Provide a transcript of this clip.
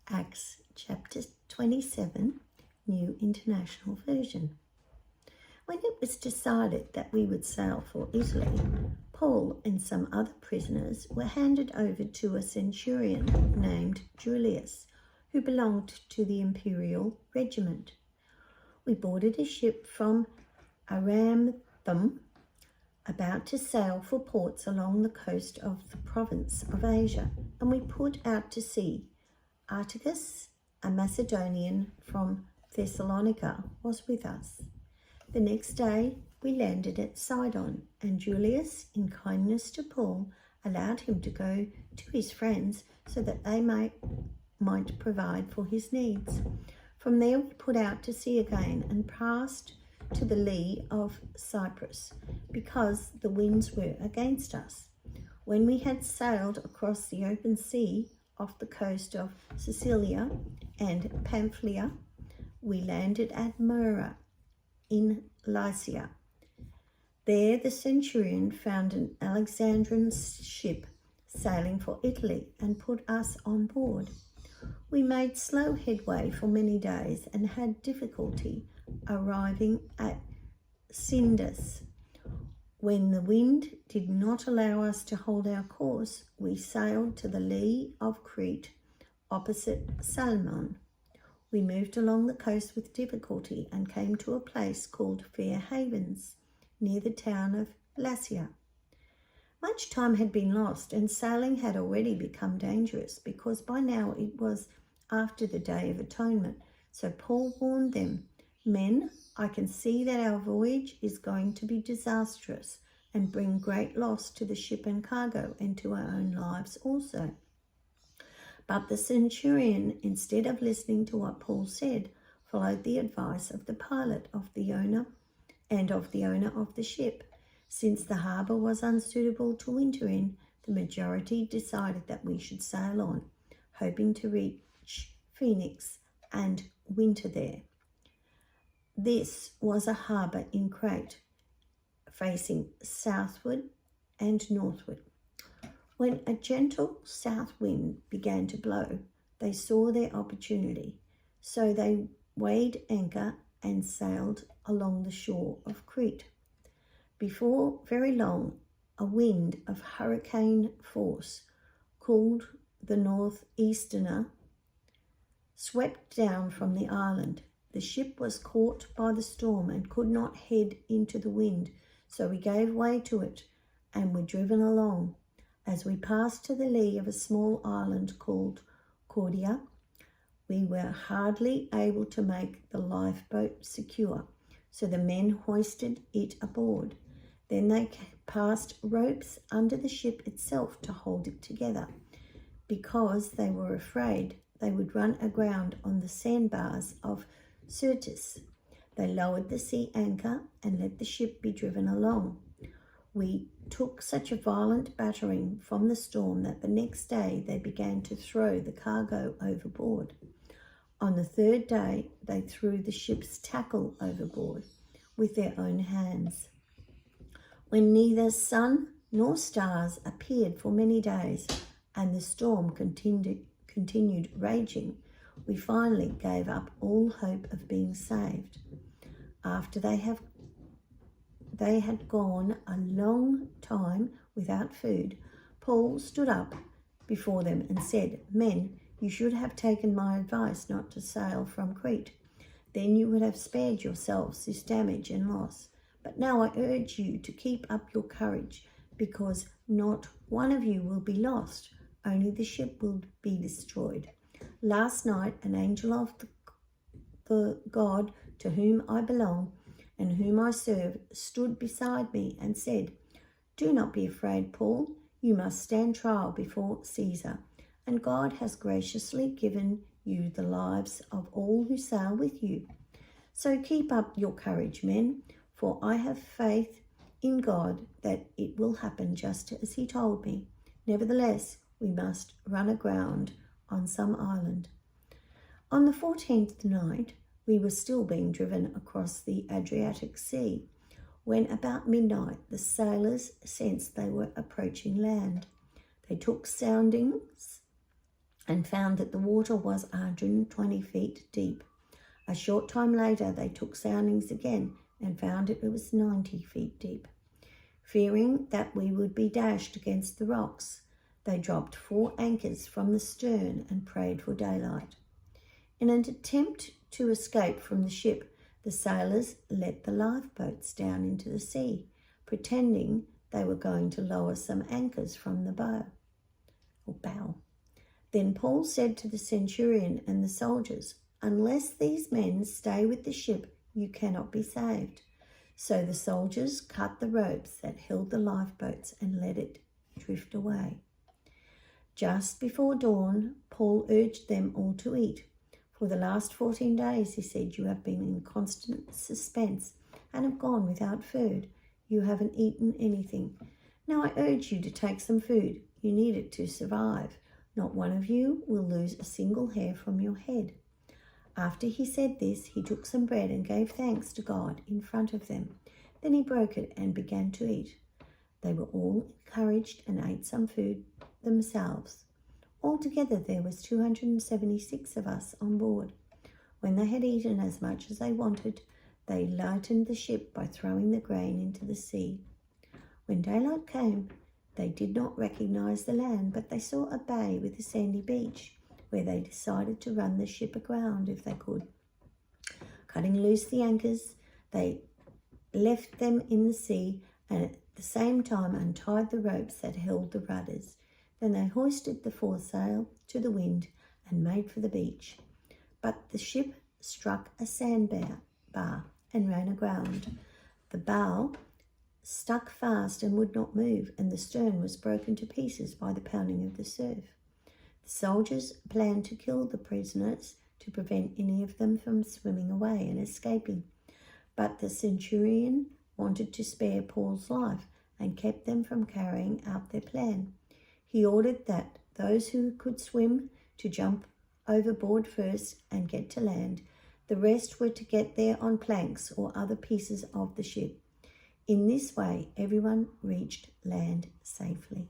Acts chapter 27, New International Version. When it was decided that we would sail for Italy, Paul and some other prisoners were handed over to a centurion named Julius, who belonged to the imperial regiment. We boarded a ship from Aramthum, about to sail for ports along the coast of the province of Asia, and we put out to sea. Articus, a Macedonian from Thessalonica, was with us. The next day we landed at Sidon, and Julius, in kindness to Paul, allowed him to go to his friends so that they might provide for his needs. From there we put out to sea again and passed to the lee of Cyprus, because the winds were against us. When we had sailed across the open sea off the coast of Sicilia and Pamphylia, we landed at Myra in Lycia. There the centurion found an Alexandrian ship sailing for Italy and put us on board. We made slow headway for many days and had difficulty arriving at Sindus. When the wind did not allow us to hold our course, we sailed to the lee of Crete, opposite Salmon. We moved along the coast with difficulty and came to a place called Fair Havens, near the town of Lasea. Much time had been lost, and sailing had already become dangerous, because by now it was after the Day of Atonement. So Paul warned them, "Men, I can see that our voyage is going to be disastrous and bring great loss to the ship and cargo, and to our own lives also." But the centurion, instead of listening to what Paul said, followed the advice of the pilot of the owner of the ship. Since the harbour was unsuitable to winter in, the majority decided that we should sail on, hoping to reach Phoenix and winter there. This was a harbour in Crete, facing southward and northward. When a gentle south wind began to blow, they saw their opportunity, so they weighed anchor and sailed along the shore of Crete. Before very long, a wind of hurricane force, called the northeasterner, swept down from the island. The ship was caught by the storm and could not head into the wind, so we gave way to it and were driven along. As we passed to the lee of a small island called Cordia, we were hardly able to make the lifeboat secure, so the men hoisted it aboard. Then they passed ropes under the ship itself to hold it together, because they were afraid they would run aground on the sandbars of Syrtis. They lowered the sea anchor and let the ship be driven along. We took such a violent battering from the storm that the next day they began to throw the cargo overboard. On the third day, they threw the ship's tackle overboard with their own hands. When neither sun nor stars appeared for many days, and the storm continued raging, we finally gave up all hope of being saved. After they had gone a long time without food, Paul stood up before them and said, "Men, you should have taken my advice not to sail from Crete. Then you would have spared yourselves this damage and loss. But now I urge you to keep up your courage, because not one of you will be lost, only the ship will be destroyed. Last night an angel of the God to whom I belong and whom I serve stood beside me and said, 'Do not be afraid, Paul. You must stand trial before Caesar, and God has graciously given you the lives of all who sail with you. So keep up your courage, men, for I have faith in God that it will happen just as he told me. Nevertheless, we must run aground on some island.' On the 14th night, we were still being driven across the Adriatic Sea, when about midnight the sailors sensed they were approaching land. They took soundings and found that the water was 120 feet deep. A short time later, they took soundings again and found it was 90 feet deep. Fearing that we would be dashed against the rocks, they dropped 4 anchors from the stern and prayed for daylight. In an attempt to escape from the ship, the sailors let the lifeboats down into the sea, pretending they were going to lower some anchors from the bow. Then Paul said to the centurion and the soldiers, "Unless these men stay with the ship, you cannot be saved." So the soldiers cut the ropes that held the lifeboats and let it drift away. Just before dawn, Paul urged them all to eat. "For the last 14 days, he said, you have been in constant suspense and have gone without food. You haven't eaten anything. Now I urge you to take some food. You need it to survive. Not one of you will lose a single hair from your head." After he said this, he took some bread and gave thanks to God in front of them. Then he broke it and began to eat. They were all encouraged and ate some food themselves. Altogether there was 276 of us on board. When they had eaten as much as they wanted, they lightened the ship by throwing the grain into the sea. When daylight came, they did not recognize the land, but they saw a bay with a sandy beach, where they decided to run the ship aground if they could. Cutting loose the anchors, they left them in the sea and at the same time untied the ropes that held the rudders. Then they hoisted the foresail to the wind and made for the beach. But the ship struck a sandbar and ran aground. The bow stuck fast and would not move, and the stern was broken to pieces by the pounding of the surf. The soldiers planned to kill the prisoners to prevent any of them from swimming away and escaping. But the centurion wanted to spare Paul's life and kept them from carrying out their plan. He ordered that those who could swim to jump overboard first and get to land. The rest were to get there on planks or other pieces of the ship. In this way, everyone reached land safely.